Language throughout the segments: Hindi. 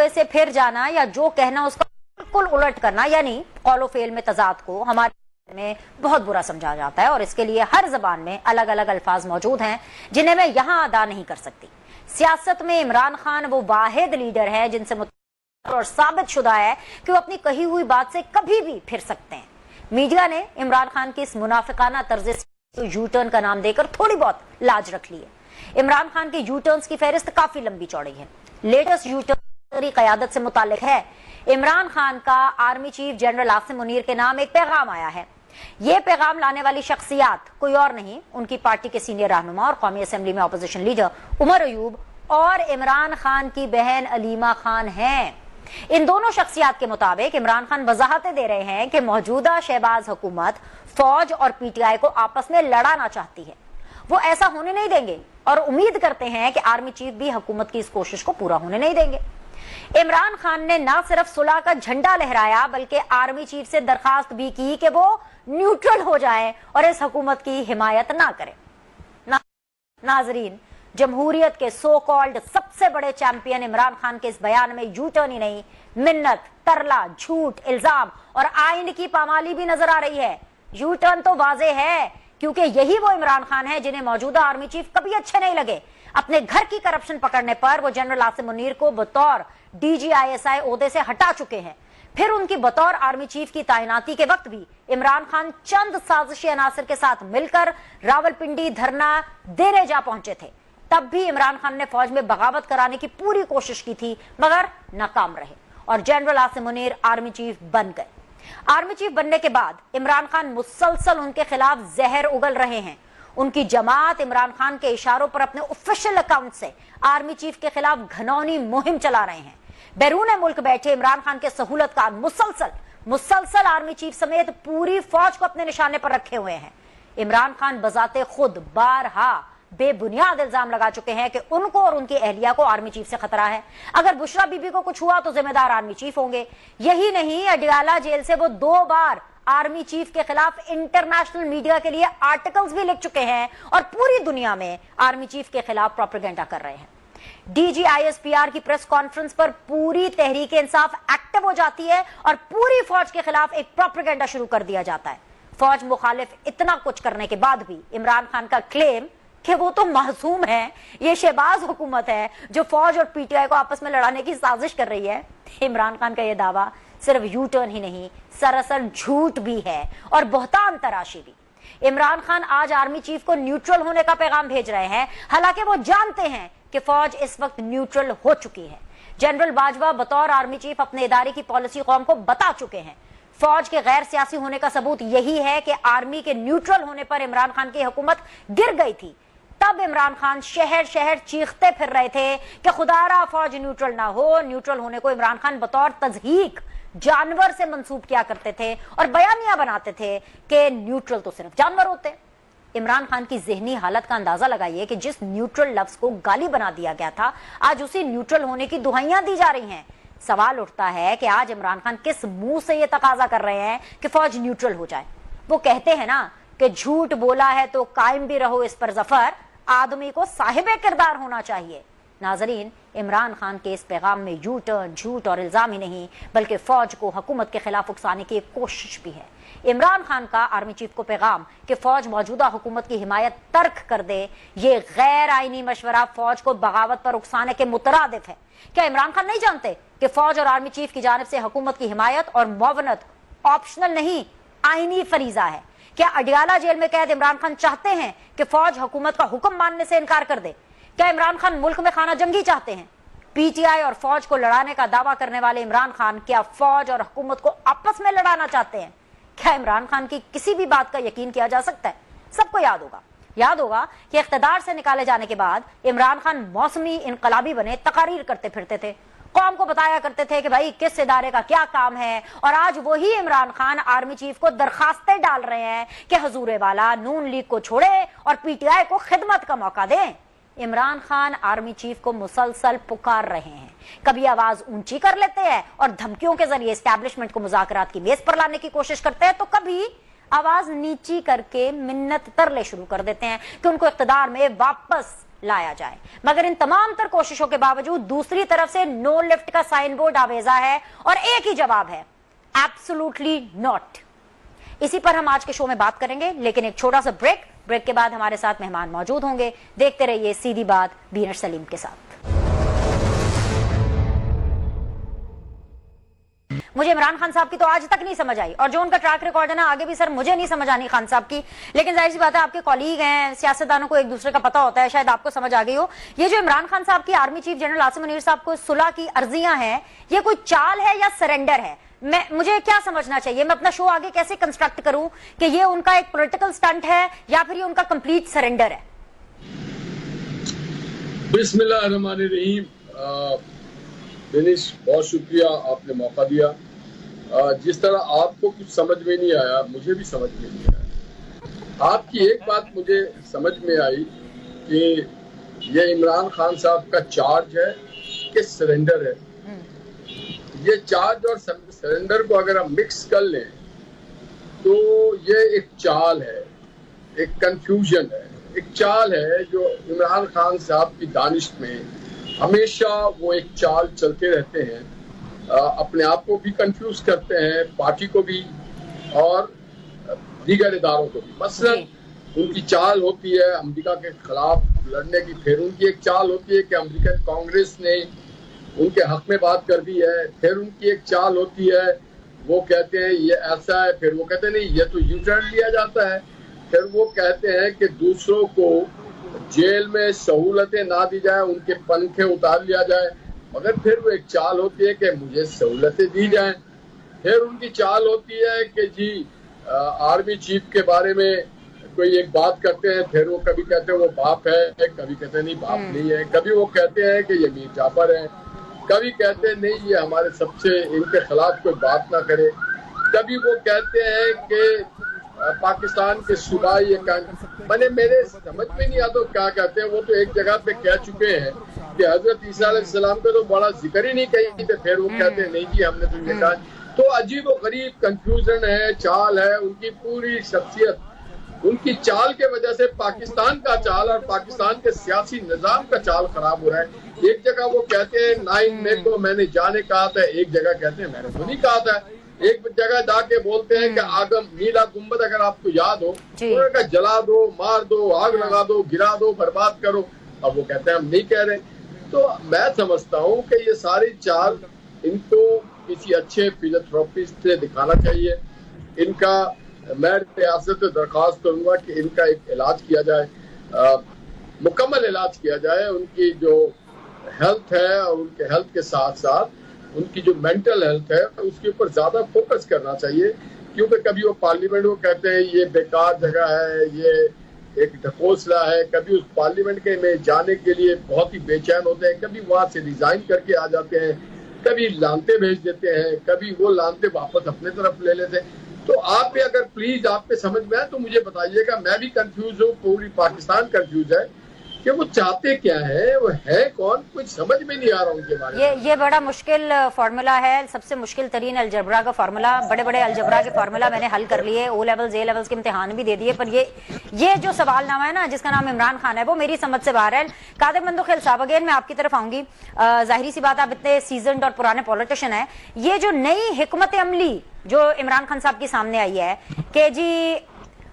कुएं से फिर जाना या जो कहना उसका बिल्कुल उलट करना, यानी कौलो फेल में तजाद को हमारे में बहुत बुरा समझा जाता है और इसके लिए हर जबान में अलग अलग अल्फाज मौजूद हैं जिन्हें मैं यहां अदा नहीं कर सकती। सियासत में इमरान खान वो वाहिद लीडर है जिनसे और साबित शुदा है कि वो अपनी कही हुई बात से कभी भी फिर सकते हैं। मीडिया ने इमरान खान की इस मुनाफिकाना तर्ज तो यू टर्न का नाम देकर थोड़ी बहुत लाज रख ली है। इमरान खान के यू टर्न्स की फहरिस्त काफी लंबी चौड़ी है। लेटेस्ट यू टर्न क़यादत से मुताल्लिक है। इमरान खान का army chief general Asim Munir के नाम एक पैगाम आया है। ये पैगाम लाने वाली शख्सियात कोई और नहीं, उनकी पार्टी के सीनियर रहनुमा और कौमी असेंबली में अपोजिशन लीडर उमर अयूब और इमरान खान की बहन अलीमा खान हैं। इन दोनों शख्सियात के मुताबिक इमरान खान वजाहतें दे रहे हैं कि मौजूदा शहबाज हुकूमत फौज और पीटीआई को आपस में लड़ाना चाहती है। वो ऐसा होने नहीं देंगे और उम्मीद करते हैं कि आर्मी चीफ भी हुकूमत की इस कोशिश को पूरा होने नहीं देंगे। इमरान खान ने न सिर्फ सुलह का झंडा लहराया बल्कि आर्मी चीफ से दरखास्त भी की कि वो न्यूट्रल हो जाए और इस हुकूमत की हिमायत ना करे। नाजरीन, जमहूरियत के सो कॉल्ड सबसे बड़े चैंपियन इमरान खान के इस बयान में यू टर्न ही नहीं, मिन्नत, तरला, झूठ, इल्जाम और आइन की पामाली भी नजर आ रही है। यू टर्न तो वाजे है क्योंकि यही वो इमरान खान है जिन्हें मौजूदा आर्मी चीफ कभी अच्छे नहीं लगे। अपने घर की करप्शन पकड़ने पर वो जनरल आसिम मुनीर को बतौर DGISI ओहदे से हटा चुके हैं। फिर उनकी बतौर आर्मी चीफ की तैनाती के वक्त भी इमरान खान चंद साजिशी अनासर के साथ मिलकर रावलपिंडी धरना देने जा पहुंचे थे। तब भी इमरान खान ने फौज में बगावत कराने की पूरी कोशिश की थी मगर नाकाम रहे और general Asim Munir army chief बन गए। आर्मी चीफ बनने के बाद इमरान खान मुसलसल उनके खिलाफ जहर उगल रहे हैं। उनकी जमात इमरान खान के इशारों पर अपने ऑफिशियल अकाउंट से आर्मी चीफ के खिलाफ घनौनी मुहिम चला रहे हैं। बैरून मुल्क बैठे इमरान खान के सहूलतकार मुसलसल आर्मी चीफ समेत पूरी फौज को अपने निशाने पर रखे हुए हैं। इमरान खान बजाते खुद बारहा बेबुनियाद इल्जाम लगा चुके हैं कि उनको और उनकी अहलिया को आर्मी चीफ से खतरा है। अगर बुशरा बीबी को कुछ हुआ तो जिम्मेदार आर्मी चीफ होंगे। यही नहीं, अडियाला जेल से वो 2 बार आर्मी चीफ के खिलाफ इंटरनेशनल मीडिया के लिए आर्टिकल्स भी लिख चुके हैं और पूरी दुनिया में आर्मी चीफ के खिलाफ प्रोपेगेंडा कर रहे हैं। DGISPR की प्रेस कॉन्फ्रेंस पर पूरी तहरीक इंसाफ एक्टिव हो जाती है और पूरी फौज के खिलाफ एक प्रोपेगेंडा शुरू कर दिया जाता है। फौज मुखालिफ इतना कुछ करने के बाद भी इमरान खान का क्लेम कि वो तो मासूम है, ये शहबाज हुकूमत है जो फौज और पीटीआई को आपस में लड़ाने की साजिश कर रही है। इमरान खान का यह दावा सिर्फ यू टर्न ही नहीं, सरासर झूठ भी है और बहतान तराशी भी। इमरान खान आज आर्मी चीफ को न्यूट्रल होने का पैगाम भेज रहे हैं, हालांकि वो जानते हैं कि फौज इस वक्त न्यूट्रल हो चुकी है। जनरल बाजवा बतौर आर्मी चीफ अपने इदारे की पॉलिसी कौम को बता चुके हैं। फौज के गैर सियासी होने का सबूत यही है कि आर्मी के न्यूट्रल होने पर इमरान खान की हुकूमत गिर गई थी। तब इमरान खान शहर शहर चीखते फिर रहे थे कि खुदारा फौज न्यूट्रल ना हो। न्यूट्रल होने को इमरान खान बतौर तजहीक जानवर से मंसूब किया करते थे और बयानियां बनाते थे कि न्यूट्रल तो सिर्फ जानवर होते। इमरान खान की ज़हनी हालत का अंदाजा लगाइए कि जिस न्यूट्रल लफ्ज को गाली बना दिया गया था, आज उसी न्यूट्रल होने की दुहाइयां दी जा रही हैं। सवाल उठता है कि आज इमरान खान किस मुंह से यह तकाजा कर रहे हैं कि फौज न्यूट्रल हो जाए। वो कहते हैं ना कि झूठ बोला है तो कायम भी रहो इस पर जफर, आदमी को साहिबे किरदार होना चाहिए। नाजरीन, इमरान खान के इस पैगाम में यू टर्न, झूठ और इल्जाम ही नहीं बल्कि फौज को हुकूमत के खिलाफ उकसाने की एक कोशिश भी है। इमरान खान का आर्मी चीफ को पैगाम कि फौज मौजूदा हुकूमत की हिमायत तर्क कर दे, ये गैर आईनी मशवरा फौज को बगावत पर उकसाने के मुतरादिफ है। क्या इमरान खान नहीं जानते कि फौज और आर्मी चीफ की जानिब से हुकूमत की हिमायत और मुआवनत ऑप्शनल नहीं, आईनी फरीजा है? क्या अडियाला जेल में कैद इमरान खान चाहते हैं कि फौज हुकूमत का हुक्म मानने से इनकार कर दे? क्या इमरान खान मुल्क में खाना जंगी चाहते हैं? पीटीआई और फौज को लड़ाने का दावा करने वाले इमरान खान क्या फौज और हुकूमत को आपस में लड़ाना चाहते हैं? क्या इमरान खान की किसी भी बात का यकीन किया जा सकता है? सबको याद होगा कि इख्तिदार से निकाले जाने के बाद इमरान खान मौसमी इनकलाबी बने तकारीर करते फिरते थे, कौम को बताया करते थे कि भाई किस इदारे का क्या काम है। और आज वही इमरान खान आर्मी चीफ को दरखास्तें डाल रहे हैं कि हजूरे वाला नून लीग को छोड़े और पीटीआई को खिदमत का मौका दें। इमरान खान आर्मी चीफ को मुसलसल पुकार रहे हैं, कभी आवाज ऊंची कर लेते हैं और धमकियों के जरिए एस्टैब्लिशमेंट को मुज़ाकरात की मेज पर लाने की कोशिश करते हैं, तो कभी आवाज नीची करके मिन्नत तरले शुरू कर देते हैं कि उनको इख्तिदार में वापस लाया जाए। मगर इन तमाम तर कोशिशों के बावजूद दूसरी तरफ से नो लिफ्ट का साइन बोर्ड आवेजा है और एक ही जवाब है, एब्सोल्युटली नॉट। इसी पर हम आज के शो में बात करेंगे, लेकिन एक छोटा सा ब्रेक के बाद हमारे साथ मेहमान मौजूद होंगे। देखते रहिए सीधी बात बीनर सलीम के साथ। मुझे इमरान खान साहब की तो आज तक नहीं समझ आई, और जो उनका ट्रैक रिकॉर्ड है ना, आगे भी सर मुझे नहीं समझ आनी खान साहब की। लेकिन जाहिर सी बात है, आपके कॉलीग हैं, सियासतदानों को एक दूसरे का पता होता है, शायद आपको समझ आ गई हो। ये जो इमरान खान साहब की army chief general Asim Munir साहब को सुलह की अर्जियां हैं, ये कोई चाल है या सरेंडर है? मुझे क्या समझना चाहिए? मैं अपना शो आगे कैसे कंस्ट्रक्ट करूं कि ये उनका एक पॉलिटिकल स्टंट है या फिर ये उनका कंप्लीट सरेंडर है? बिस्मिल्लाहिर्रहमानिर्रहीम। बेनिस, बहुत शुक्रिया, आपने मौका दिया। जिस तरह आपको कुछ समझ में नहीं आया, मुझे भी समझ में नहीं आया। आपकी एक बात मुझे समझ में आई कि ये इमरान खान साहब का चार्ज है कि सरेंडर है। ये चार्ज और सरेंडर को अगर हम मिक्स कर लें तो ये एक चाल है, एक कंफ्यूजन है, एक चाल है जो इमरान खान साहब की दानिश में हमेशा वो एक चाल चलते रहते हैं। अपने आप को भी कंफ्यूज करते हैं, पार्टी को भी और दीगर इदारों को भी। मसलन उनकी चाल होती है अमेरिका के खिलाफ लड़ने की, फिर उनकी एक चाल होती है कि अमेरिकन कांग्रेस ने उनके हक में बात कर दी है, फिर उनकी एक चाल होती है, वो कहते हैं ये ऐसा है, फिर वो कहते हैं नहीं ये तो यू टर्न लिया जाता है, फिर वो कहते हैं कि दूसरों को जेल में सहूलतें ना दी जाए, उनके पंखे उतार लिया जाए। मगर फिर वो एक चाल होती है कि मुझे सहूलतें दी जाएं। फिर उनकी चाल होती है कि जी आर्मी चीफ के बारे में कोई एक बात करते हैं, फिर वो कभी कहते हैं वो बाप है, कभी कहते हैं नहीं बाप नहीं है, कभी वो कहते हैं कि ये मीर जाफर है, कभी कहते हैं नहीं ये हमारे सबसे इनके खिलाफ कोई बात ना करे, कभी वो कहते हैं कि पाकिस्तान के सूबाई मैंने मेरे समझ में नहीं आता क्या कहते हैं। वो तो एक जगह पे कह चुके हैं कि हजरत ईसा अलैहिस्सलाम का तो बड़ा जिक्र ही नहीं कही थे, फिर वो कहते हैं नहीं जी हमने तो ये कहा। तो अजीब व गरीब कंफ्यूजन है, चाल है, उनकी पूरी शख्सियत उनकी चाल के वजह से पाकिस्तान का चाल और पाकिस्तान के सियासी निजाम का चाल खराब हो रहा है। एक जगह वो कहते हैं 9 मई को मैंने जाने कहा था, एक जगह कहते हैं मैंने तो नहीं कहा था, एक जगह जाके बोलते हैं कि आगम नीला गुम्बद अगर आपको याद हो तो जला दो, मार दो, आग लगा दो, गिरा दो, बर्बाद करो। अब वो कहते हैं हम नहीं कह रहे। तो मैं समझता हूँ कि ये सारी चाल इनको किसी अच्छे फिजियोथेरेपिस्ट से दिखाना चाहिए। इनका मैं रियासत से दरख्वास्त करूंगा कि इनका एक इलाज किया जाए, मुकम्मल इलाज किया जाए। उनकी जो हेल्थ है और उनके हेल्थ के साथ साथ उनकी जो मेंटल हेल्थ है उसके ऊपर ज्यादा फोकस करना चाहिए। क्योंकि कभी वो पार्लियामेंट को कहते हैं ये बेकार जगह है, ये एक ढकोसला है, कभी उस पार्लियामेंट के में जाने के लिए बहुत ही बेचैन होते हैं, कभी वहां से रिजाइन करके आ जाते हैं, कभी लानते भेज देते हैं, कभी वो लानते वापस अपने तरफ ले लेते हैं। तो आप भी अगर प्लीज आप पे समझ में आए तो मुझे बताइएगा। मैं भी कंफ्यूज हूँ, पूरी पाकिस्तान कंफ्यूज है कि वो चाहते क्या है, वो है कौन, कुछ समझ में नहीं आ रहा उनके बारे में। ये बड़ा मुश्किल फार्मूला है, सबसे मुश्किल तरीन अलजबरा का फार्मूला। बड़े बड़े अलजबरा के फार्मूला मैंने हल कर लिए, ओ लेवल्स ए लेवल्स के इम्तिहान भी दे दिए, पर ये जो सवालनामा है ना जिसका नाम इमरान खान है वो मेरी समझ से बाहर है। कादिर मंदोखेल साहब, अगेन मैं आपकी तरफ आऊंगी। जाहिर सी बात आप इतने सीजन्ड और पुराने पॉलिटिशियन है, ये जो नई हिकमत अमली जो इमरान खान साहब की सामने आई है कि जी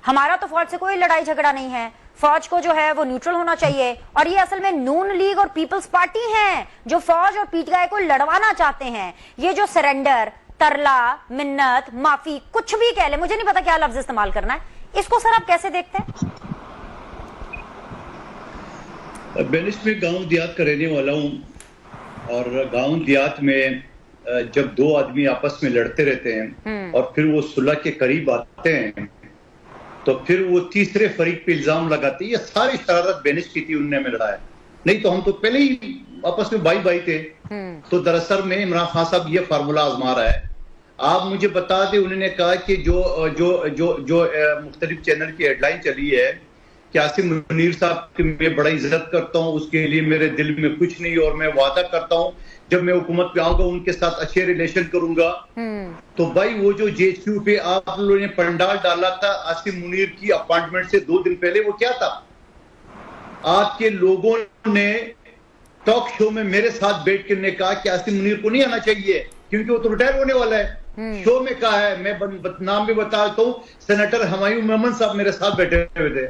हमारा तो फौज से कोई लड़ाई झगड़ा नहीं है, फौज को जो है वो न्यूट्रल होना चाहिए, और ये असल में नून लीग और पीपल्स पार्टी हैं जो फौज और पीटीआई को लड़वाना चाहते हैं। ये जो सरेंडर, तरला, मिन्नत, माफी, कुछ भी कह ले, मुझे नहीं पता क्या लफ्ज इस्तेमाल करना है, इसको सर आप कैसे देखते हैं? बेनिस में गांव देहात का रहने वाला हूं और गांव देहात में जब दो आदमी आपस में लड़ते रहते हैं और फिर वो सुलह के करीब आते हैं तो फिर वो तीसरे फरीक पे इल्जाम लगाते हैं ये सारी शरारत बेनिस की थी, उनने में लड़ाया, नहीं तो हम तो पहले ही आपस में भाई थे। तो दरअसल में इमरान खान साहब ये फार्मूला आजमा रहा है। आप मुझे बता दें, उन्होंने कहा कि जो मुख्तलिफ चैनल की हेडलाइन चली है कि आसिम मुनीर साहब की मैं बड़ा इज्जत करता हूं, उसके लिए मेरे दिल में कुछ नहीं, और मैं वादा करता हूं जब मैं हुकूमत पे आऊंगा उनके साथ अच्छे रिलेशन करूंगा। तो भाई वो जो जेएचक्यू पे आप लोगों ने पंडाल डाला था आसिम मुनीर की अपॉइंटमेंट से 2 दिन पहले, वो क्या था? आपके लोगों ने टॉक शो में मेरे साथ बैठ कर ने कहा कि आसिम मुनीर को नहीं आना चाहिए क्योंकि वो तो रिटायर होने वाला है। शो में कहा है, मैं नाम भी बताता हूँ, सेनेटर हुमायूं मेमन साहब मेरे साथ बैठे हुए थे।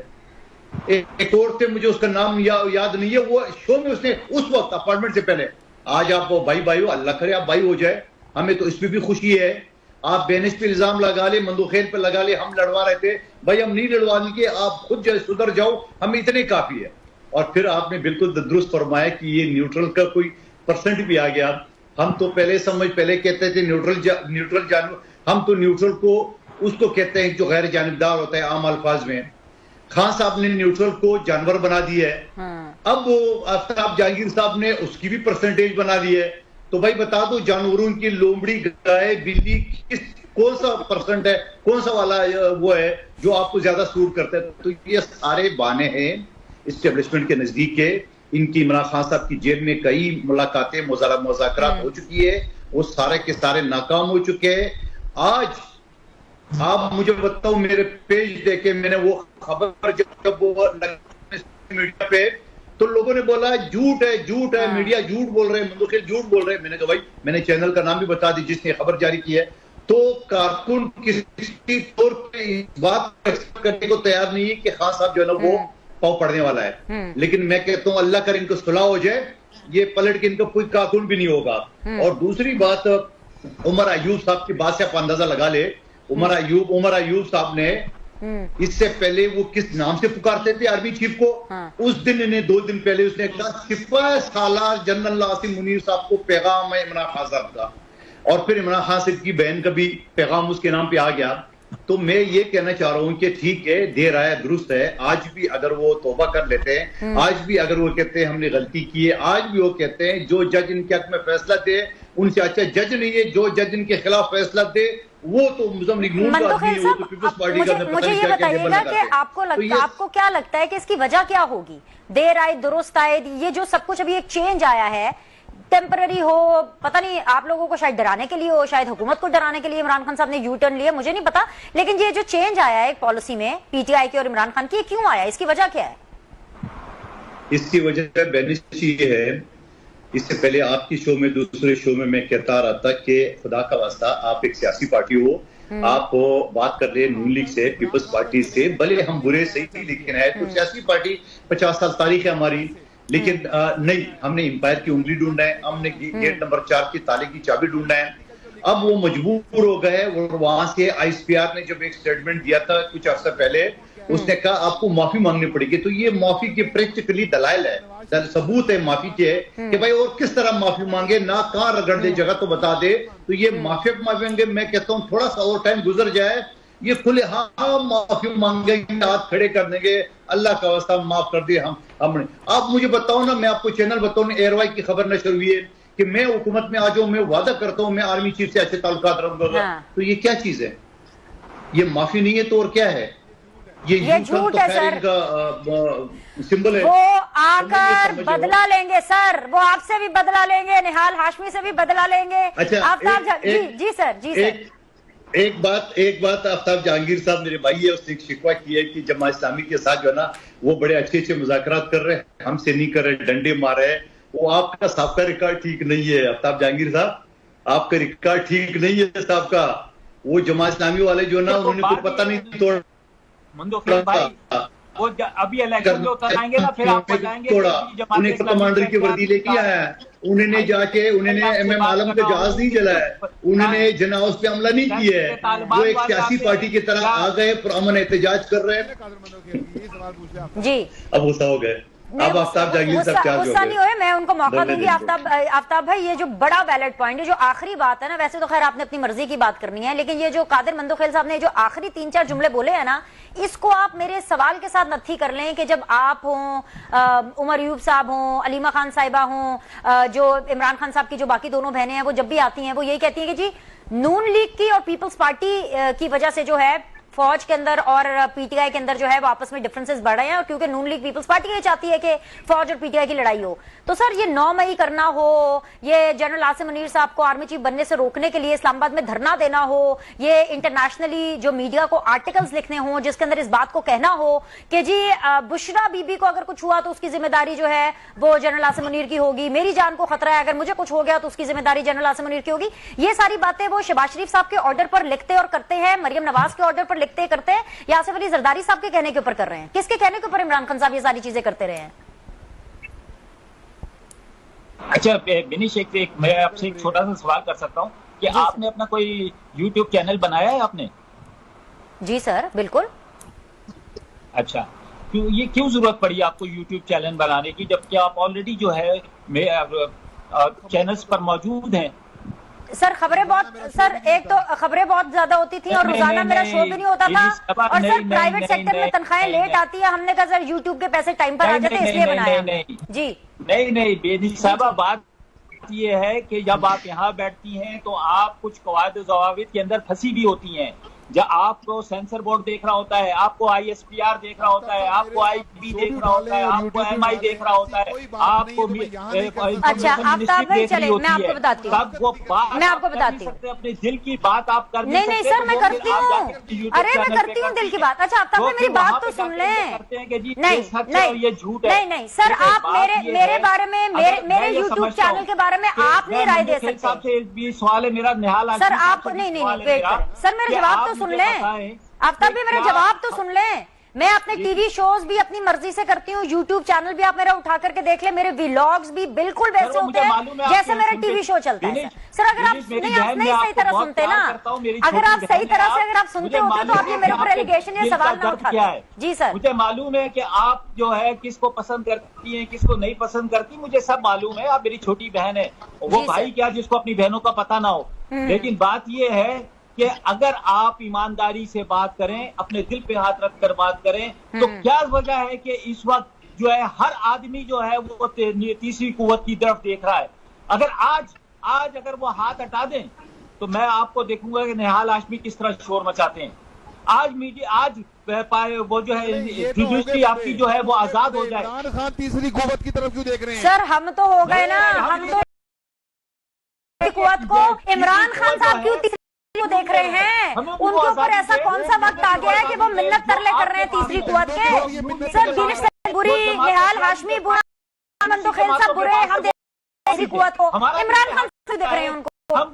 एक और थे, मुझे उसका नाम याद नहीं है, वो शो में उसने उस वक्त अपॉइंटमेंट से पहले, आज आप भाई हो, अल्लाह करे आप भाई हो जाए, हमें तो इसमें भी खुशी है। आप बेनिश पे इल्जाम लगा ले, मंदोखेल पे लगा ले, हम लड़वा रहे थे, भाई हम नहीं लड़वाने के, आप खुद जो सुधर जाओ, हमें इतने काफी है। और फिर आपने बिल्कुल दुरुस्त फरमाया कि ये न्यूट्रल का कोई परसेंट भी आ गया। हम तो पहले कहते थे न्यूट्रल जानवर, हम तो न्यूट्रल को उसको कहते हैं जो गैर जानिबदार होता है आम अल्फाज में। खान साहब ने न्यूट्रल को जानवर बना दिया है। अब वो आफ्ताब जहांगीर साहब ने उसकी भी परसेंटेज बना दी है। तो भाई बता दो, जानवरों की लोमड़ी, गाय, बिल्ली, कौन सा परसेंट है, कौन सा वाला वो है जो आपको ज्यादा सूट करता है? तो ये सारे बहाने हैं इस्टेब्लिशमेंट के नजदीक है। इनकी इमरान खान साहब की जेल में कई मुलाकातें, मुज़ाकरात हो चुकी है, वो सारे के सारे नाकाम हो चुके हैं। आज आप मुझे बताओ, मेरे पेज देखे मैंने वो खबर जब वो मीडिया पे, तो लोगों ने बोला झूठ है, मीडिया झूठ बोल रहे हैं, मंदोखेल झूठ बोल रहे हैं। मैंने कहा भाई, मैंने चैनल का नाम भी बता दी जिसने खबर जारी की है। तो कारकुन किसी तौर पे इस बात करने को तैयार नहीं है कि खान साहब जो है ना वो पाव पड़ने वाला है। लेकिन मैं कहता हूं अल्लाह कर इनको सुलह हो जाए, ये पलट के इनका कोई कारकुन भी नहीं होगा। और दूसरी बात, उमर अयूब साहब की बात से आप अंदाजा लगा ले, उमर अयूब साहब ने इससे पहले वो किस नाम से पुकारते थे आर्मी चीफ को, उस दिन इन्हें 2 दिन पहले उसने कहा सिपाह सालार जनरल आसिम मुनीर साहब को पैगाम है इमरान खान साहब का। और फिर इमरान खान साहब की बहन का भी पैगाम उसके नाम पे आ गया। तो मैं ये कहना चाह रहा हूं कि ठीक है, देर आया दुरुस्त है। आज भी अगर वो तौबा कर लेते हैं, आज भी अगर वो कहते हैं हमने गलती की है, आज भी वो कहते हैं जो जज इनके हक में फैसला दे उनसे अच्छा जज नहीं है, जो जज इनके खिलाफ फैसला दे वो तो मुस्लिम लीग नून का आदमी है, वो तो पीपल्स पार्टी का। मुझे ये बताइएगा कि आपको क्या लगता है कि इसकी वजह क्या होगी? देर आए दुरुस्त आए, ये जो सब कुछ अभी एक चेंज आया है, टेम्पररी हो, पता नहीं आप लोगों को शायद डराने के लिए हो, शायद हुकूमत को डराने के लिए इमरान खान साहब ने यू टर्न लिया, मुझे नहीं पता। लेकिन ये जो चेंज आया है पॉलिसी में पीटीआई की और इमरान खान की, ये क्यों आया? इसकी वजह क्या है? इसकी वजह बेनिश ये है, इससे पहले आपकी शो में, दूसरे शो में मैं कहता रहा था कि खुदा का वास्ता आप एक सियासी पार्टी हो, आप बात कर रहे हैं नून लीग से, पीपल्स पार्टी से, भले हम बुरे सही नहीं, लेकिन है तो सियासी पार्टी, 50 साल तारीख है हमारी। लेकिन नहीं, हमने एम्पायर की उंगली ढूंढना है, हमने गेट नंबर 4 की ताले की चाबी ढूंढना है। अब वो मजबूर हो गए, और वहां से आईएसपीआर ने जब एक स्टेटमेंट दिया था कुछ अर्सा पहले, उसने कहा आपको माफी मांगनी पड़ेगी। तो ये माफी के प्रैक्टिकली दलाइल है, सबूत है माफी के, कि भाई और किस तरह माफी मांगे, ना कहां रगड़ दे, जगह तो बता दे। तो ये माफी मांगेंगे, मैं कहता हूं थोड़ा सा और टाइम गुजर जाए, ये खुले हाँ माफी मांगेंगे, हाथ खड़े कर देंगे, अल्लाह का वास्ता माफ कर दिए हमने। आप मुझे बताओ ना, मैं आपको चैनल बताऊं ना, एयरवाई की खबर नशर हुई है कि मैं हुकूमत में आ जाऊं, मैं वादा करता हूं मैं आर्मी चीफ से अच्छे ताल्लुकात रखूंगा। तो ये क्या चीज है? ये माफी नहीं है तो और क्या है? ये झूठ है सर, सिंबल है। वो आकर बदला लेंगे सर, वो आपसे भी बदला लेंगे, निहाल हाशमी से भी बदला लेंगे। अच्छा, आफ्ताब जी सर एक बात आफ्ताब जहांगीर साहब मेरे भाई है, उसने एक शिकवा की है कि जमा इस्लामी के साथ जो है ना वो बड़े अच्छे मुज़ाकरात कर रहे हैं, हमसे नहीं कर रहे, डंडे मार रहे हैं। वो आपका सबका रिकॉर्ड ठीक नहीं है आफ्ताब जहांगीर साहब, आपका रिकॉर्ड ठीक नहीं है साहब का। वो जमा इस्लामी वाले जो ना उन्होंने कोई पता नहीं तोड़ा, मंदोखेल भाई वो अभी इलेक्शन जो उतराएंगे ना, फिर आप बताएंगे उन्हें कमांडर की वर्दी लेके आया, उन्होंने जाके उन्होंने एमएम आलम का जहाज नहीं जलाया, उन्होंने जनाउस पे हमला नहीं किया है, वो एक सियासी पार्टी की तरह आ गए, पुरअमन एहतजाज कर रहे हैं जी। अब गुस्सा हो गए, अब आफ्ताब जहांगीर साहब क्या गुस्सा नहीं हुए, मैं उनको मौका दूंगी। आफ्ताब भाई, ये जो बड़ा वैलिड पॉइंट है, जो आखिरी बात है ना, वैसे तो खैर आपने अपनी मर्जी की बात करनी है, लेकिन ये जो कादिर मंदोखेल साहब ने जो आखिरी 3-4 जुमले बोले हैं ना, इसको आप मेरे सवाल के साथ नत्थी कर लें कि जब आप हों, उमर अयूब साहब हों, अलीमा खान साहिबा हों, जो इमरान खान साहब की जो बाकी दोनों बहनें हैं, वो जब भी आती हैं वो यही कहती हैं कि जी नून लीग की और पीपल्स पार्टी की वजह से जो है फौज के अंदर और पीटीआई के अंदर जो है वो आपस में डिफरेंसेस बढ़ रहे हैं, और क्योंकि नून लीग पीपल्स पार्टी ये चाहती है कि फौज और पीटीआई की लड़ाई हो, तो सर ये 9 मई करना हो, ये जनरल आसिम मुनीर साहब को आर्मी चीफ बनने से रोकने के लिए इस्लामाबाद में धरना देना हो, ये इंटरनेशनली जो मीडिया को आर्टिकल्स लिखने हो जिसके अंदर इस बात को कहना हो कि जी बुशरा बीबी को अगर कुछ हुआ तो उसकी जिम्मेदारी जो है वो जनरल आसिम मुनीर की होगी, मेरी जान को खतरा है, अगर मुझे कुछ हो गया तो उसकी जिम्मेदारी जनरल आसिम मुनीर की होगी, ये सारी बातें वो शहबाज शरीफ साहब के ऑर्डर पर लिखते और करते हैं, मरियम नवाज के ऑर्डर पर लिखते करते हैं, या आसिफ अली जरदारी साहब के कहने के ऊपर कर रहे हैं? किसके कहने के ऊपर इमरान खान साहब ये सारी चीजें करते रहे हैं? अच्छा बिनिश, मैं आपसे एक छोटा सा सवाल कर सकता हूँ कि आपने अपना कोई यूट्यूब चैनल बनाया है आपने? जी सर, बिल्कुल। अच्छा, क्यों जरूरत पड़ी आपको यूट्यूब चैनल बनाने की, जबकि आप ऑलरेडी जो है चैनल्स पर मौजूद हैं? सर खबरें बहुत ज्यादा होती थी और रोजाना मेरा शो भी नहीं होता था, और सर प्राइवेट सेक्टर में तनख्वाहें लेट आती है, हमने कहा सर यूट्यूब के पैसे टाइम पर आ जाते हैं इसलिए बनाया। जी नहीं बेनी साहबा, बात ये है कि जब आप यहाँ बैठती हैं तो आप कुछ कवायद ज़वाबित के अंदर फंसी भी होती हैं, जब आपको सेंसर बोर्ड देख रहा होता है, आपको ISPR देख रहा होता है, आपको IB देख रहा होता है, आपको MI देख रहा होता है, आपको अच्छा आफ्ताब भाई चले मैं आपको बताती हूँ अपने दिल की बात आप कर नहीं सर मैं करती हूँ, अरे मैं करती हूँ दिल की बात। अच्छा आफ्ताब भाई मेरी बात तो सुन लें। ये झूठ है। नहीं सर, आप मेरे बारे में मेरे यूट्यूब चैनल के बारे में आप नहीं राय दे सकते। सवाल है मेरा निहाल सर, आप नहीं वेट करें सर, मेरा जवाब तो सुन लें। आफ्ताब भी मेरा जवाब तो सुन लें। मैं अपने टीवी शोज भी अपनी मर्जी से करती हूँ, यूट्यूब चैनल भी आप मेरा उठा करके देख ले, मेरे व्लॉग्स भी बिल्कुल वैसे होते हैं जैसे मेरा टीवी शो चलता है। सर अगर आप नहीं सही तरह सुनते ना, अगर आप सही तरह से अगर आप सुनते होते तो आप ये मेरे ऊपर एलिगेशन या सवाल ना उठाते। जी सर, मुझे मालूम है कि आप जो है किसको पसंद करती हैं, किसको नहीं पसंद करती, मुझे सब मालूम है। आप मेरी छोटी बहन है, वो भाई क्या जिसको अपनी बहनों का पता ना हो। लेकिन बात ये है कि अगर आप ईमानदारी से बात करें, अपने दिल पे हाथ रख कर बात करें, तो क्या वजह है कि इस वक्त जो है हर आदमी जो है वो तीसरी कुव्वत की तरफ देख रहा है। अगर आज अगर वो हाथ हटा दें तो मैं आपको देखूंगा कि निहाल हाशमी किस तरह शोर मचाते हैं। आज वो जो है जुडिशरी आपकी जो है वो आजाद हो जाए। इमरान खान तीसरी कुव्वत की तरफ क्यों देख रहे हैं? सर हम तो हो गए ना, हम तो कुव्वत को इमरान खान साहब क्यों देख रहे हैं? उनके ऊपर ऐसा कौन सा वक्त आ गया है कि वो मिन्नत तरले कर रहे हैं तीसरी कुव्वत के? सर दिनेश से बुरी, निहाल हाशमी बुरा, मंदोखेल साहब बुरे, हम तीसरी कुव्वत को इमरान खान से देख रहे हैं उनको। हम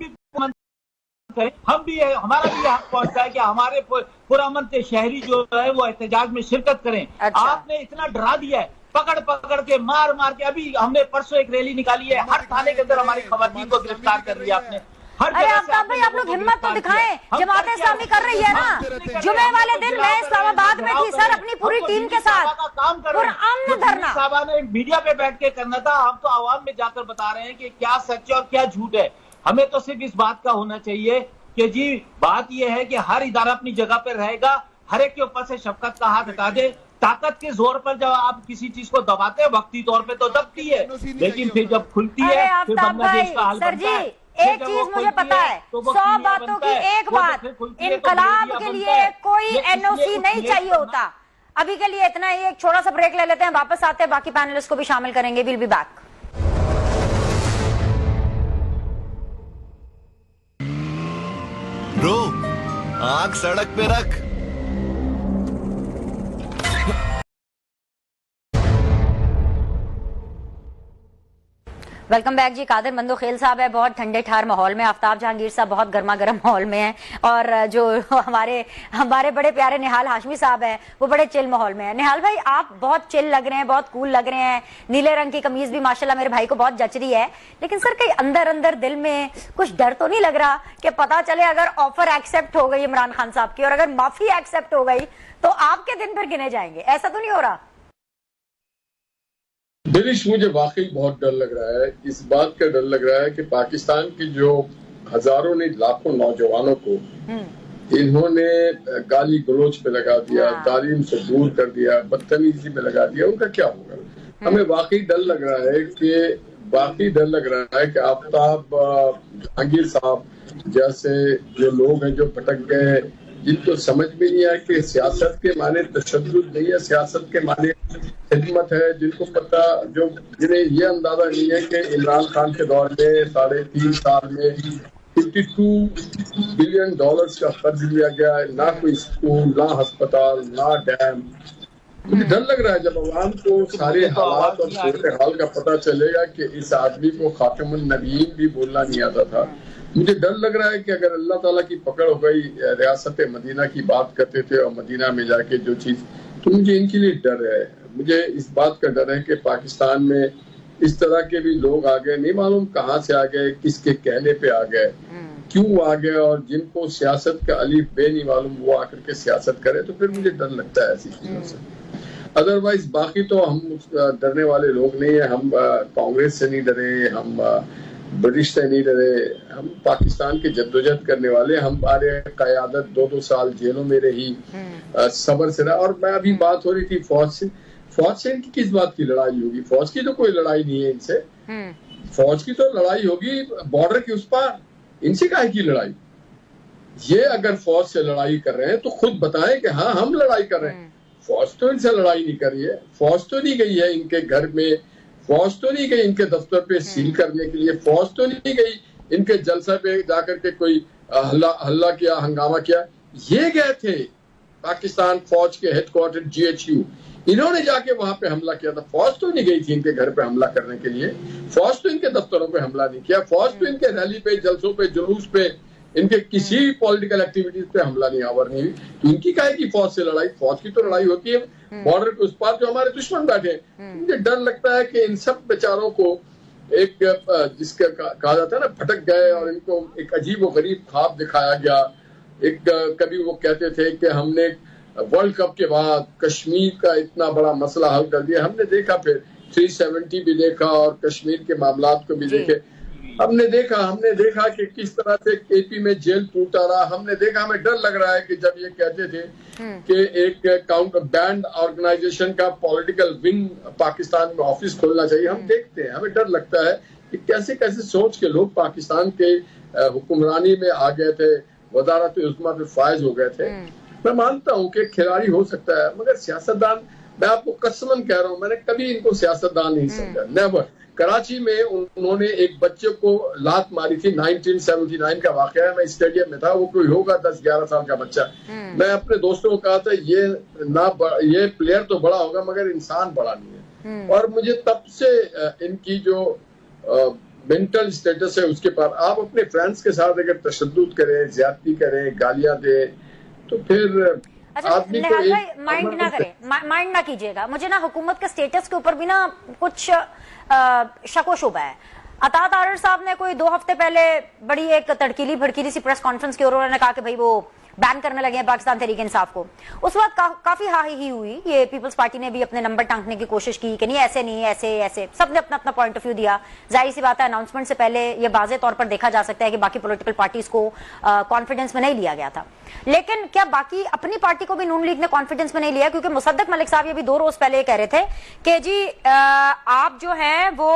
भी हमारा भी हक पहुंचता है कि हमारे पुरअमन से शहरी जो है वो एहतजाज में शिरकत करें। अच्छा। आपने इतना डरा दिया है, पकड़ के मार के। अभी हमने परसों एक रैली निकाली है, हर थाने के अंदर हमारी खवातीन को गिरफ्तार कर लिया आपने। अरे आफ्ताब भाई आप लोग हिम्मत तो दिखाएं, जमात इस्लामी कर रही है ना। जुमे वाले दिन मैं इस्लामाबाद में थी सर अपनी पूरी टीम के साथ, काम कर पुरअमन धरना। साहबा ने मीडिया पे बैठ के करना था, हम तो आवाम में जाकर बता रहे हैं कि क्या सच है और क्या झूठ है। हमें तो सिर्फ इस बात का होना चाहिए कि जी बात यह है कि हर इदारा अपनी जगह पर रहेगा, हर एक के ऊपर से शफकत का हाथ हटा दे। ताकत के जोर पर जब आप किसी चीज को दबाते हैं, वक्ती तौर पे तो दबती है, लेकिन फिर जब खुलती है फिर बांग्लादेश का हाल बनता है। एक चीज मुझे पता है, 100 बातों की एक बात, इनकलाब के लिए कोई NOC नहीं चाहिए होता। अभी के लिए इतना ही, एक छोटा सा ब्रेक ले लेते हैं, वापस आते हैं, बाकी पैनलिस्ट को भी शामिल करेंगे। Will be back. ब्रो, आंख सड़क पे रख। वेलकम बैक जी। कादिर मंदोखेल साहब है बहुत ठंडे ठार माहौल में, आफ्ताब जहांगीर साहब बहुत गर्मा गर्म माहौल में है, और जो हमारे बड़े प्यारे निहाल हाशमी साहब है वो बड़े चिल माहौल में है। निहाल भाई आप बहुत चिल लग रहे हैं, बहुत कूल लग रहे हैं, नीले रंग की कमीज भी माशाल्लाह मेरे भाई को बहुत जच रही है, लेकिन सर कहीं अंदर दिल में कुछ डर तो नहीं लग रहा कि पता चले अगर ऑफर एक्सेप्ट हो गई इमरान खान साहब की और अगर माफी एक्सेप्ट हो गई तो आपके दिन फिर गिने जाएंगे? ऐसा तो नहीं हो रहा? दिनेश, मुझे वाकई बहुत डर लग रहा है। इस बात का डर लग रहा है कि पाकिस्तान के जो हजारों ने लाखों नौजवानों को इन्होंने गाली गलोच पे लगा दिया, तालीम से दूर कर दिया, बदतमीजी में लगा दिया, उनका क्या होगा? हमें वाकई डर लग रहा है कि आफ्ताब जहांगीर साहब जैसे जो लोग हैं जो भटक गए जिनको समझ में नहीं आया कि सियासत के माने तशद्दुद नहीं है, सियासत के माने खिदमत है, जिनको पता, जो जिन्हें ये अंदाजा नहीं है कि इमरान खान के दौर में 3.5 साल में $52 बिलियन का कर्ज लिया गया, ना कोई स्कूल, ना अस्पताल, ना डैम। मुझे डर लग रहा है जब अवाम को सारे हालात और सूरत हाल का पता चलेगा कि इस आदमी को खातिमुन नबीयीन भी बोलना नहीं आता था। मुझे डर लग रहा है कि अगर अल्लाह ताला की पकड़ हो गई, रियासत मदीना की बात करते थे और मदीना में जाके जो चीज, तो मुझे इनके लिए डर है। मुझे इस बात का डर है कि पाकिस्तान में इस तरह के भी लोग आ गए, नहीं मालूम कहाँ से आ गए, किसके कहने पे आ गए, क्यों आ गए, और जिनको सियासत का अलीफ बे नहीं मालूम वो आकर के सियासत करे। तो फिर मुझे डर लगता है ऐसी चीजों से। अदरवाइज बाकी तो हम डरने वाले लोग नहीं है। हम कांग्रेस से नहीं डरे, हम ब्रिटिश से नहीं डरे, हम पाकिस्तान के जद्दोजहद करने वाले। हमारे क़यादत 2-2 साल जेलों में रही, सब्र से रहा। और मैं अभी बात हो रही थी फौज से इनकी किस बात की लड़ाई होगी? फौज की तो कोई लड़ाई नहीं है इनसे। फौज की तो लड़ाई होगी बॉर्डर के उस पार, इनसे काहे की लड़ाई? ये अगर फौज से लड़ाई कर रहे हैं तो खुद बताएं कि हाँ हम लड़ाई कर रहे हैं। फौज तो इनसे लड़ाई नहीं कर रही है, फौज तो नहीं गई है इनके घर में, फौज तो नहीं गई इनके दफ्तर पे सील करने के लिए, फौज तो नहीं गई इनके जलसा पे जाकर के कोई हल्ला किया, हंगामा किया। ये गए थे पाकिस्तान फौज के हेडक्वार्टर GHQ, इन्होंने जाके वहां पे हमला किया था। फौज तो नहीं गई थी इनके घर पे हमला करने के लिए, फौज तो इनके दफ्तरों पे हमला नहीं किया, फौज तो इनके रैली पे, जलसों पे, जुलूस पे, इनके किसी पॉलिटिकल एक्टिविटीज पे हमला नहीं आवर नहीं हुई। तो इनकी काहे की फौज से लड़ाई? फौज की तो लड़ाई होती है बॉर्डर के उस पार जो हमारे दुश्मन बैठे हैं। मुझे डर लगता है कि इन सब बेचारों को एक जिसका कहा जाता है ना भटक गए, और इनको एक अजीब व गरीब ख्वाब दिखाया गया। एक कभी वो कहते थे कि हमने वर्ल्ड कप के बाद कश्मीर का इतना बड़ा मसला हल कर दिया। हमने देखा फिर 370 भी देखा और कश्मीर के मामलात को भी देखे। हमने देखा कि किस तरह से KP में जेल टूटा रहा। हमने देखा, हमें डर लग रहा है कि जब ये कहते थे कि एक काउंटर बैंड ऑर्गेनाइजेशन का पॉलिटिकल विंग पाकिस्तान में ऑफिस खोलना चाहिए, हम देखते हैं, हमें डर लगता है कि कैसे कैसे सोच के लोग पाकिस्तान के हुक्मरानी में आ गए थे, वजारत उस्मा पे फायज हो गए थे। मैं मानता हूँ कि खिलाड़ी हो सकता है, मगर सियासतदान, मैं आपको कसमन कह रहा हूँ, मैंने कभी इनको सियासतदान नहीं समझा, नेवर। कराची में उन्होंने एक बच्चे को लात मारी थी, 1979 का वाकया है। मैं स्टेडियम में था, वो कोई होगा 10-11 साल का बच्चा। मैं अपने दोस्तों को कहा था ये प्लेयर तो बड़ा होगा मगर इंसान बड़ा नहीं है। और मुझे तब से इनकी जो मेंटल स्टेटस है उसके पार, आप अपने फ्रेंड्स के साथ अगर तशद्दुद करें, ज्यादती करें, गालियां दें, तो फिर आदमी को माइंड ना कीजिएगा। मुझे ना हुकूमत के स्टेटस के ऊपर भी ना कुछ शक व शुबा है। अता तारड़ साहब ने कोई 2 हफ्ते पहले बड़ी एक तड़कीली भड़कीली सी प्रेस कॉन्फ्रेंस की और उन्होंने कहा कि भाई वो बैन करने लगे हैं पाकिस्तान तहरीक इंसाफ को। उस वक्त काफी हाई ही हुई। ये पीपल्स पार्टी ने भी अपने नंबर टांगने की कोशिश की कि नहीं ऐसे नहीं, ऐसे सबने अपना अपना पॉइंट ऑफ व्यू दिया। जाहिर सी बात है अनाउंसमेंट से पहले ये वाज़ेह तौर पर देखा जा सकता है कि बाकी पॉलिटिकल पार्टीज को कॉन्फिडेंस में नहीं लिया गया था। लेकिन क्या बाकी अपनी पार्टी को भी नून लीग ने कॉन्फिडेंस में नहीं लिया? क्योंकि मुसद्दक मलिक साहब ये भी 2 रोज पहले कह रहे थे कि जी आप जो है वो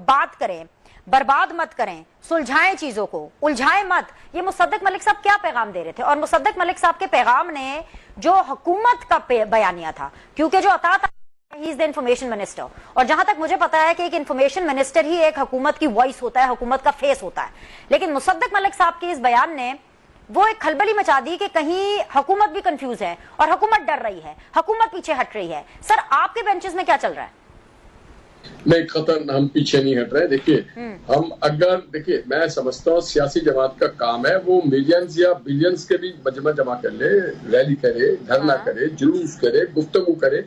बात करें, बर्बाद मत करें, सुलझाएं चीजों को, उलझाएं मत। ये मुसद्दक मलिक साहब क्या पैगाम दे रहे थे? और मुसद्दक मलिक साहब के पैगाम ने जो हुकूमत का बयानिया था, क्योंकि जो अता he is the information minister, और जहां तक मुझे पता है कि एक इंफॉर्मेशन मिनिस्टर ही एक हुकूमत की वॉइस होता है, हुकूमत का फेस होता है। लेकिन मुसद्दक मलिक साहब के इस बयान ने वो एक खलबली मचा दी कि कहीं हुकूमत भी कंफ्यूज है और हुकूमत डर रही है, हुकूमत पीछे हट रही है। सर आपके बेंचेस में क्या चल रहा है? नहीं, खतर हम पीछे नहीं हट रहे। देखिए, हम अगर देखिए, मैं समझता हूँ सियासी जमात का काम है वो मिलियंस या बिलियंस के भी मजमा जमा कर ले, रैली करे, धरना करे, जुलूस करे, गुफ्तगू करे,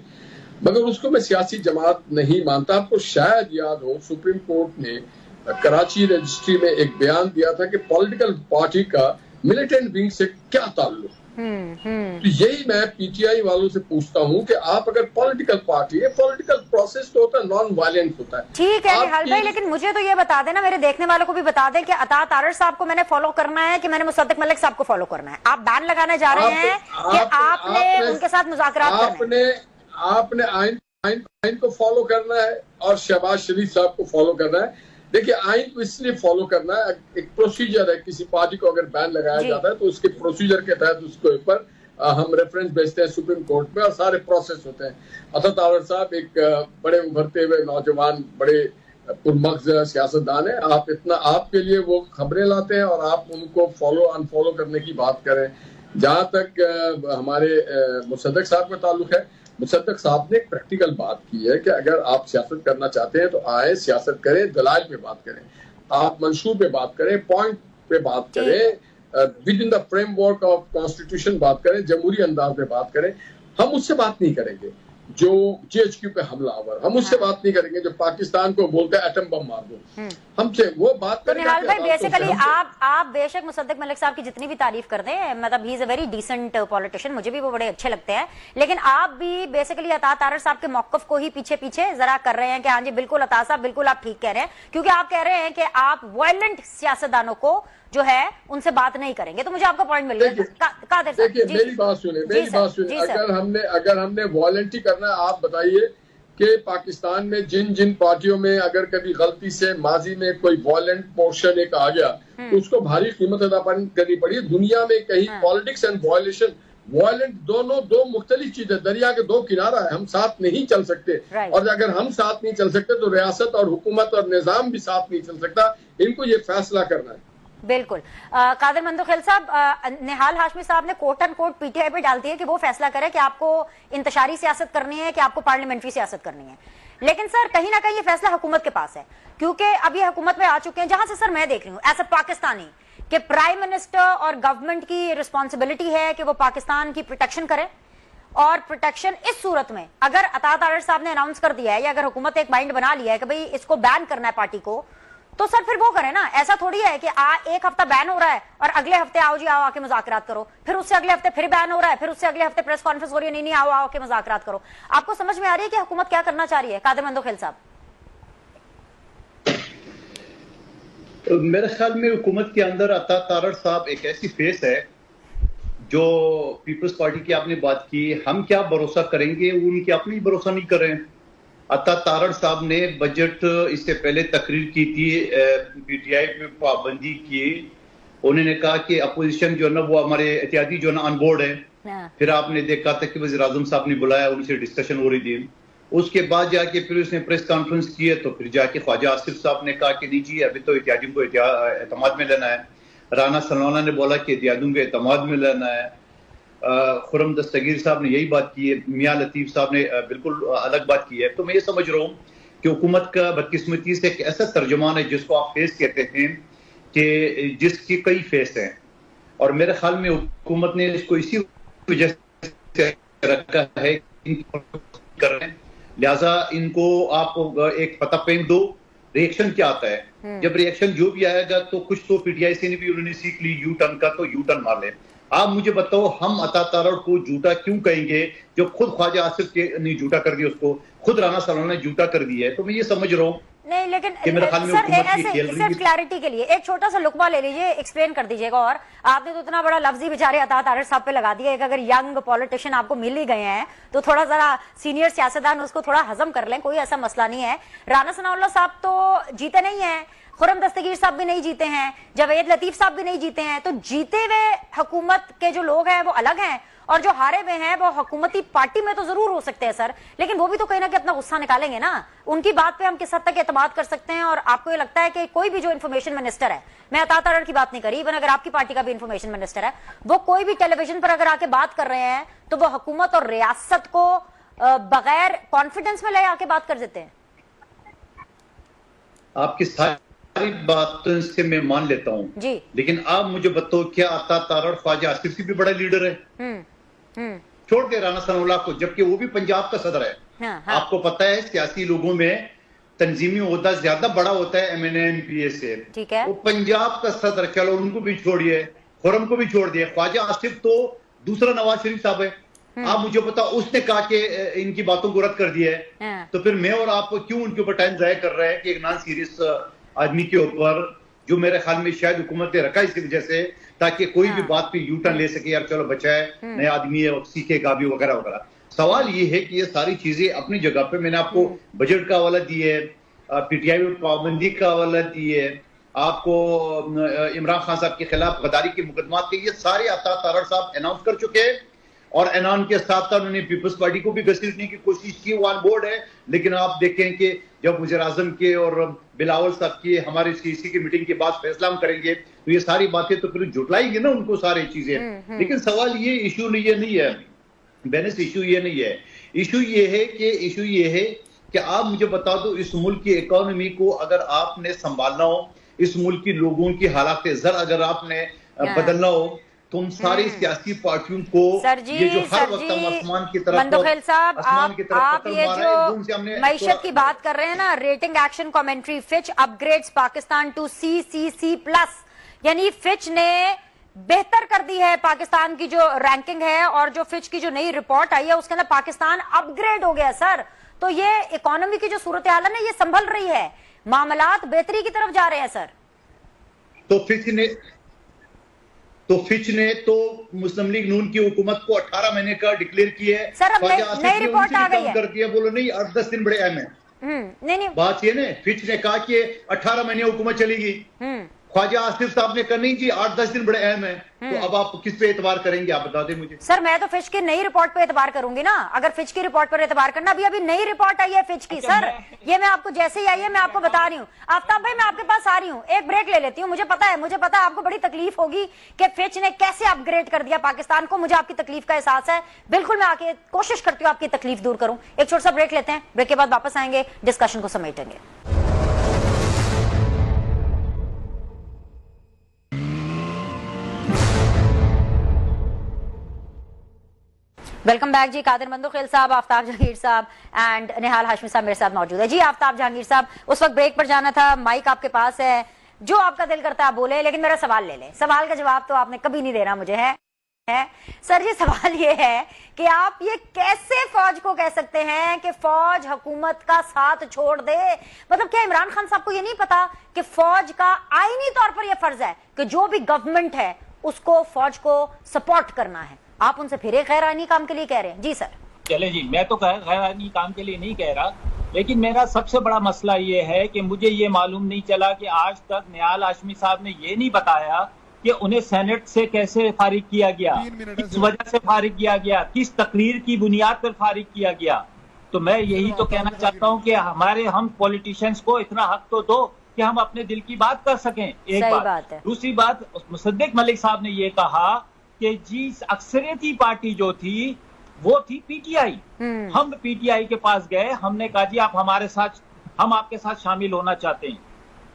मगर उसको मैं सियासी जमात नहीं मानता। आपको शायद याद हो सुप्रीम कोर्ट ने कराची रजिस्ट्री में एक बयान दिया था कि पॉलिटिकल पार्टी का मिलिटेंट विंग से क्या ताल्लुक। तो यही मैं PTI वालों से पूछता हूँ कि आप अगर पॉलिटिकल पार्टी है, पॉलिटिकल प्रोसेस तो होता है, नॉन वायलेंस होता है। ठीक है निहाल भाई, लेकिन मुझे तो ये बता देना, मेरे देखने वालों को भी बता दें कि अता तारड़ साहब को मैंने फॉलो करना है कि मैंने मुसद्दक मलिक साहब को फॉलो करना है? आप बैन लगाने जा रहे हैं कि आपने उनके साथ मुज़ाकरात करना है? आपने आइन को फॉलो करना है और शहबाज शरीफ साहब को फॉलो करना है। देखिए, आइन को इसलिए फॉलो करना है, एक प्रोसीजर है। किसी पार्टी को अगर बैन लगाया जाता है तो उसके प्रोसीजर के तहत उसके ऊपर हम रेफरेंस भेजते हैं सुप्रीम कोर्ट में और सारे प्रोसेस होते हैं। अता तारड़ साहब एक बड़े उभरते हुए नौजवान, बड़े पुरमग़ज़ सियासतदान है। आप इतना, आपके लिए वो खबरें लाते हैं और आप उनको फॉलो अनफॉलो करने की बात करें। जहां तक हमारे मुसद्दक साहब का ताल्लुक है, मुसद्दक साहब ने एक प्रैक्टिकल बात की है कि अगर आप सियासत करना चाहते हैं तो आए, सियासत करें, दलाइल पे बात करें, आप मंशूर पे बात करें, पॉइंट पे बात करें, with in the framework of constitution बात करें, जमहूरी अंदाज में बात करें। हम उससे बात नहीं करेंगे जो GHQ पे हमलावर, हम उससे बात नहीं करेंगे जो पाकिस्तान को बोलते हैं एटम बम मार दो। हमसे वो बात तो निहाल भाई, बेसिकली आप बेशक मुसद्दक मलिक साहब की जितनी भी तारीफ कर दें, मतलब he is a very decent politician, मुझे भी वो बड़े अच्छे लगते हैं, लेकिन आप भी बेसिकली अता तारड़ साहब के मौकफ को ही पीछे पीछे जरा कर रहे हैं कि हाँ जी बिल्कुल अता साहब, बिल्कुल आप ठीक कह रहे हैं, क्योंकि आप कह रहे हैं कि आप वायलेंट सियासतदानों को जो है उनसे बात नहीं करेंगे। तो मुझे आपका पॉइंट मिल गया। कादिर साहब, देखिए मेरी बात सुने, अगर हमने वॉलंटी करना है, आप बताइए कि पाकिस्तान में जिन जिन पार्टियों में अगर कभी गलती से माजी में कोई वॉलेंट पोर्शन एक आ गया तो उसको भारी कीमत अदा करनी पड़ी। दुनिया में कहीं पॉलिटिक्स एंड वॉयलेशन, वॉयलेंट दोनों दो मुख्तलिफ चीजें, दरिया के दो किनारा है, हम साथ नहीं चल सकते। और अगर हम साथ नहीं चल सकते तो रियासत और हुकूमत और निजाम भी साथ नहीं चल सकता। इनको ये फैसला करना है। बिल्कुल। कादिर मंदोखेल साहब, निहाल हाशमी साहब ने कोट एंड कोट PTI पे डाल दिया कि वो फैसला करे कि आपको इंतशारी सियासत करनी है कि आपको पार्लियामेंट्री सियासत करनी है। लेकिन सर कहीं ना कहीं ये फैसला हुकूमत के पास है, क्योंकि अब ये हुकूमत में आ चुके हैं, जहां से सर मैं देख रही हूँ एज अ पाकिस्तानी कि प्राइम मिनिस्टर और गवर्नमेंट की रिस्पॉन्सिबिलिटी है कि वो पाकिस्तान की प्रोटेक्शन करे। और प्रोटेक्शन इस सूरत में अगर अता तारड़ साहब ने अनाउंस कर दिया है या अगर हुकूमत एक माइंड बना लिया है कि भाई इसको बैन करना है पार्टी को, तो सर फिर वो करें ना। ऐसा थोड़ी है कि एक हफ्ता बैन हो रहा है और अगले हफ्ते आओ जी आओ आके मुज़ाकरात करो, फिर उससे अगले हफ्ते फिर बैन हो रहा है, फिर उससे अगले हफ्ते प्रेस कॉन्फ्रेंस हो रही है, नहीं आओ आओ के मुज़ाकरात करो। आपको समझ में आ रही है कि हुकूमत क्या करना चाह रही है? कादिर मंदोखेल साहब, मेरे ख्याल में हुकूमत के अंदर अता तारड़ साहब एक ऐसी फेस है जो पीपल्स पार्टी की आपने बात की, हम क्या भरोसा करेंगे, उनकी अपनी भरोसा नहीं कर रहे हैं। अता तारड़ साहब ने बजट इससे पहले तकरीर की थी, PTI पे पाबंदी की, उन्होंने कहा कि अपोजिशन जो है ना वो हमारे एहतियाती जो है ना अनबोर्ड है। फिर आपने देखा था कि वज़ीर आज़म साहब ने बुलाया, उनसे डिस्कशन हो रही थी। उसके बाद जाके फिर उसने प्रेस कॉन्फ्रेंस की है, तो फिर जाके ख्वाजा आसिफ साहब ने कहा कि नहीं जी अभी तो एहतियातियों को एतमाद में लेना है। राना सलवाना ने बोला कि एहतियातियों को एतमाद में लेना है। खुरम दस्तगीर साहब ने यही बात की है, मियां लतीफ साहब ने बिल्कुल अलग बात की है। तो मैं ये समझ रहा हूँ कि हुकूमत का बदकिस्मती से एक ऐसा तर्जुमान है जिसको आप फेस कहते हैं कि जिसकी कई फेस हैं, और मेरे ख्याल में हुकूमत ने इसको इसी वजह से रखा है कर रहे हैं, लिहाजा इनको आप एक पता पेन दो रिएक्शन क्या आता है। जब रिएक्शन जो भी आएगा तो कुछ तो PTI से भी उन्होंने सीख ली यू टर्न का, तो यू टर्न मार ले। आप मुझे बताओ हम अता तारड़ को झूठा क्यों कहेंगे जो खुद ख्वाजा आसिफ ने झूठा कर दिया, उसको खुद राना सलवाना ने झूठा कर दिया है। तो मैं ये समझ रहा हूँ नहीं, लेकिन सर ऐसे सिर्फ क्लैरिटी के लिए एक छोटा सा लुकमा ले लीजिए, एक्सप्लेन कर दीजिएगा। और आपने तो इतना बड़ा लफ्जी बेचारे अता तारड़ साहब पे लगा दिया, अगर यंग पॉलिटिशियन आपको मिल ही गए हैं तो थोड़ा जरा सीनियर सियासतदान उसको थोड़ा हजम कर लें, कोई ऐसा मसला नहीं है। राना सनाउल्लाह साहब तो जीते नहीं है, खुरम दस्तगीर साहब भी नहीं जीते हैं, जावेद लतीफ साहब भी नहीं जीते हैं, तो जीते हुए हुकूमत के जो लोग हैं वो अलग हैं और जो हारे हुए हैं वो हुकूमती पार्टी में तो जरूर हो सकते हैं सर, लेकिन वो भी तो कहीं ना कहीं अपना गुस्सा निकालेंगे ना। उनकी बात पे हम किस हद तक एतमाद कर सकते हैं? और आपको ये लगता है कि कोई भी जो इन्फॉर्मेशन मिनिस्टर है, मैं अता तारड़ की बात नहीं करी, इवन अगर आपकी पार्टी का भी इन्फॉर्मेशन मिनिस्टर है, वो कोई भी टेलीविजन पर अगर आके बात कर रहे हैं तो वो हुकूमत और रियासत को बगैर कॉन्फिडेंस में ले आके बात कर देते हैं? आपकी सारी बातों से मैं मान लेता हूँ जी, लेकिन आप मुझे बताओ क्या अता तारड़ ख्वाजा आसिफ से भी बड़ा लीडर है? छोड़ के राना सनाउल्लाह को, जबकि वो भी पंजाब का सदर है। आपको पता है सियासी लोगों में तंजीमी ओहदा ज्यादा बड़ा होता है MNA MPA से, ठीक है, वो पंजाब का सदर, चलो उनको भी छोड़िए, खुरम को भी छोड़ दिए, ख्वाजा आसिफ तो दूसरा नवाज शरीफ साहब है। आप मुझे बताओ उसने कहा कि इनकी बातों को रद्द कर दिया है, तो फिर मैं और आप क्यों उनके ऊपर टाइम जाया कर रहे हैं कि एक नॉन सीरियस आदमी के ऊपर, जो मेरे ख्याल में शायद हुकूमत ने रखा इसी वजह से ताकि कोई भी बात पे यू टर्न ले सके, यार चलो बच्चा है, नया आदमी है, सीखेगा भी वगैरह वगैरह। सवाल ये है कि ये सारी चीजें अपनी जगह पे, मैंने आपको बजट का हवाला दिया है, पीटीआई में पाबंदी का हवाला दिए, आपको इमरान खान साहब के खिलाफ गद्दारी के मुकदमात के, ये सारे अता तारड़ साहब अनाउंस कर चुके हैं और ऐलान के साथ साथ उन्होंने पीपल्स पार्टी को भी घसीटने की कोशिश की, वो ऑन बोर्ड है। लेकिन आप देखें कि जब वज़ीर आज़म के और बिलावल साहब की हमारे सीसी की मीटिंग के बाद फैसला हम करेंगे तो ये सारी बातें तो फिर जुटलाएंगे ना उनको सारी चीजें। लेकिन सवाल ये इशू ये नहीं है बेनिस, इशू ये नहीं है। इशू ये है कि आप मुझे बता दो, इस मुल्क की इकोनॉमी को अगर आपने संभालना हो, इस मुल्क की लोगों की हालात ज़र अगर आपने बदलना हो, तुम सारी सियासी पार्टियों को ये जो हर वक्त आसमान की तरफ मंदोखेल साहब, आप ये जो मईशत की बात कर रहे हैं ना, rating action commentary, Fitch upgrades Pakistan to CCC+, यानी फिच ने बेहतर कर दी है पाकिस्तान की जो रैंकिंग है, और जो फिच की जो नई रिपोर्ट आई है उसके अंदर पाकिस्तान अपग्रेड हो गया सर। तो ये इकोनॉमी की जो सूरत हाल है ना, ये संभल रही है, मामलात बेहतरी की तरफ जा रहे हैं सर। तो फिच ने तो मुस्लिम लीग नून की हुकूमत को 18 महीने का डिक्लेयर किया है सर। अब नई रिपोर्ट आ गई है, कर दिया, बोलो नहीं 8-10 दिन बड़े अहम है। नहीं बात ये ना, फिच ने कहा कि 18 महीने हुकूमत चलेगी, ख्वाजा आसिफ साहब ने कहा नहीं जी 8-10 दिन बड़े अहम है। तो अब आप किस पे एतबार करेंगे, आप बता दें मुझे। सर मैं तो फिच की नई रिपोर्ट पे एतबार करूंगी ना, अगर फिच की रिपोर्ट पर एतबार करना, अभी नई रिपोर्ट आई है फिच की सर, ये मैं आपको जैसे ही आई है मैं आपको बता रही हूँ। आफ्ताब भाई मैं आपके पास आ रही हूँ, एक ब्रेक ले लेती हूँ। मुझे पता है आपको बड़ी तकलीफ होगी कि फिच ने कैसे अपग्रेड कर दिया पाकिस्तान को, मुझे आपकी तकलीफ का एहसास है। बिल्कुल मैं आके कोशिश करती हूँ आपकी तकलीफ दूर करूँ। एक छोटा सा ब्रेक लेते हैं, ब्रेक के बाद वापस आएंगे, डिस्कशन को समेटेंगे। वेलकम बैक जी। कादिर मंदोखेल साहब, आफ्ताब जहांगीर साहब एंड निहाल हाशमी साहब मेरे साथ मौजूद है। जी आफ्ताब जहांगीर साहब, उस वक्त ब्रेक पर जाना था, माइक आपके पास है, जो आपका दिल करता है बोले, लेकिन मेरा सवाल ले लें। सवाल का जवाब तो आपने कभी नहीं देना मुझे है सर जी। सवाल ये है कि आप ये कैसे फौज को कह सकते हैं कि फौज हुकूमत का साथ छोड़ दे? मतलब क्या इमरान खान साहब को ये नहीं पता कि फौज का आईनी तौर पर यह फर्ज है कि जो भी गवर्नमेंट है उसको फौज को सपोर्ट करना है? आप उनसे फिर एक गैर-आईनी काम के लिए कह रहे हैं। जी सर। चले जी, मैं तो गैर-आईनी काम के लिए नहीं कह रहा, लेकिन मेरा सबसे बड़ा मसला ये है कि मुझे ये मालूम नहीं चला कि आज तक निहाल हाशमी साहब ने ये नहीं बताया कि उन्हें सेनेट से कैसे फारिग किया गया, किस वजह से फारिग किया गया, किस तकरीर की बुनियाद पर फारिग किया गया। तो मैं यही तो कहना चाहता हूँ कि हम पॉलिटिशियंस को इतना हक तो दो कि हम अपने दिल की बात कर सकें। एक बात। दूसरी बात, मुसद्दिक मलिक साहब ने ये कहा कि जी अक्सरियती पार्टी जो थी वो थी पीटीआई। हम पीटीआई के पास गए, हमने कहा जी आप हमारे साथ, हम आपके साथ शामिल होना चाहते हैं।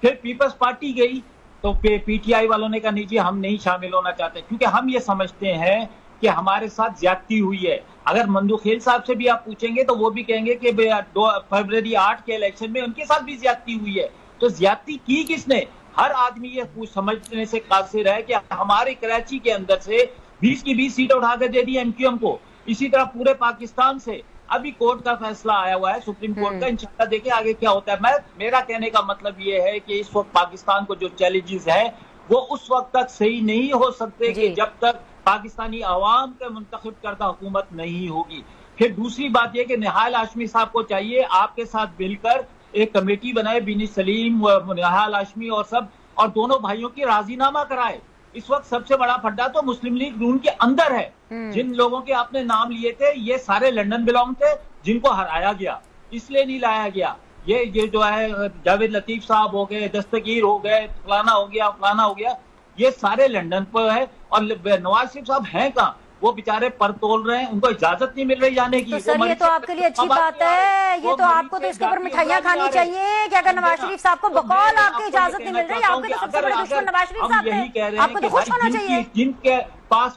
फिर पीपल्स पार्टी गई तो पीटीआई वालों ने कहा नहीं जी हम नहीं शामिल होना चाहते, क्योंकि हम ये समझते हैं कि हमारे साथ ज्यादती हुई है। अगर मंदोखेल साहब से भी आप पूछेंगे तो वो भी कहेंगे कि फरवरी 8 के इलेक्शन में उनके साथ भी ज्यादती हुई है। तो ज्यादती की किसने? हर आदमी ये समझने से कासिर है कि हमारे कराची के अंदर से 20 की 20 सीट उठा कर दे दी एमक्यूएम को। इसी तरह पूरे पाकिस्तान से अभी कोर्ट का फैसला आया हुआ है, सुप्रीम कोर्ट का, इंशाल्लाह देखें आगे क्या होता है। मेरा कहने का मतलब ये है कि इस वक्त पाकिस्तान को जो चैलेंजेस है वो उस वक्त तक सही नहीं हो सकते कि जब तक पाकिस्तानी अवाम के मुंतखब करदा हुकूमत नहीं होगी। फिर दूसरी बात यह कि निहाल हाशमी साहब को चाहिए आपके साथ मिलकर एक कमेटी बनाए, बिनी सलीम, निहाल हाशमी और सब, और दोनों भाइयों की राजीनामा कराए। इस वक्त सबसे बड़ा फड्डा तो मुस्लिम लीग नून के अंदर है। जिन लोगों के आपने नाम लिए थे ये सारे लंदन बिलोंग थे, जिनको हराया गया, इसलिए नहीं लाया गया। ये जो है जावेद लतीफ साहब हो गए, दस्तगीर हो गए, फलाना हो गया, ये सारे लंदन पर है। और नवाज शरीफ साहब हैं कहाँ? वो बेचारे पर तोल रहे हैं, उनको इजाजत नहीं मिल रही जाने की। तो सर ये तो आपके लिए अच्छी बात है, ये तो आपको तो इसके ऊपर मिठाइयाँ खानी चाहिए कि अगर नवाज शरीफ साहब को बकौल आपकी इजाजत नहीं मिल रही, आपके तो सबसे बड़े दुश्मन नवाज शरीफ साहब हैं, आपको तो खुश होना चाहिए। जिनके पास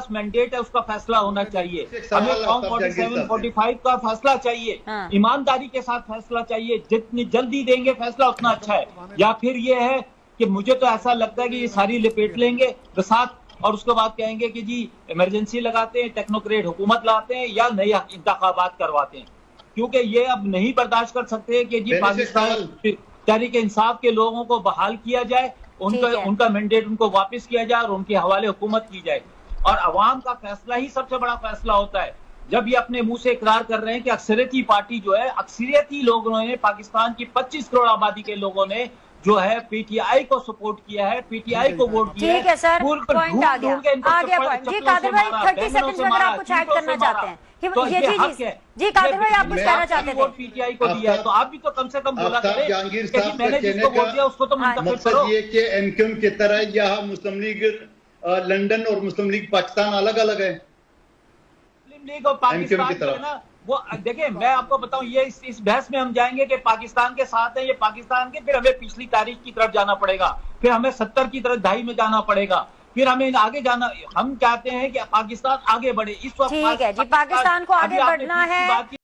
मैंडेट है, उसका फैसला होना चाहिए। हमें फॉर्म 47-45 का फैसला चाहिए, ईमानदारी के साथ फैसला चाहिए। जितनी जल्दी देंगे फैसला उतना अच्छा है। या फिर ये है कि मुझे तो ऐसा लगता है कि ये सारी लपेट लेंगे बसात और उसके बाद कहेंगे कि जी इमरजेंसी लगाते हैं, टेक्नोक्रेट हुकूमत लाते हैं या नए इंतखाबात करवाते हैं, क्योंकि ये अब नहीं बर्दाश्त कर सकते कि जी पाकिस्तान तहरीक इंसाफ के लोगों को बहाल किया जाए, उनका मैंडेट उनको वापस किया जाए और उनके हवाले हुकूमत की जाए। और अवाम का फैसला ही सबसे बड़ा फैसला होता है। जब ये अपने मुंह से इकरार कर रहे हैं कि अक्सरियती पार्टी जो है, अक्सरियती लोगों ने, पाकिस्तान की 25 करोड़ आबादी के लोगों ने जो है पीटीआई को सपोर्ट किया है, पीटीआई को वोट दिया है। ठीक है सर, पॉइंट आ गया पॉइंट। जी कादिर भाई 30 सेकंड में अगर आप कुछ ऐड करना चाहते हैं तो ये जी कादिर भाई आप कुछ कहना चाहते थे। वोट पीटीआई को दिया है तो आप भी तो कम से कम बोला करें जहांगीर कि साहब मैंने जिसको वोट दिया उसको तो मकसद ये कि एमक्यूएम की तरह यहाँ मुस्लिम लीग लंदन और मुस्लिम लीग पाकिस्तान अलग अलग है। मुस्लिम लीग और पाकिस्तान जो है ना वो देखिए, मैं आपको बताऊं, ये इस बहस में हम जाएंगे कि पाकिस्तान के साथ है, ये पाकिस्तान के, फिर हमें पिछली तारीख की तरफ जाना पड़ेगा, फिर हमें 70 की तरफ दहाई में जाना पड़ेगा, फिर हमें आगे जाना। हम चाहते हैं कि पाकिस्तान आगे बढ़े। इस वक्त ठीक है जी, पाकिस्तान को आगे बढ़ना है।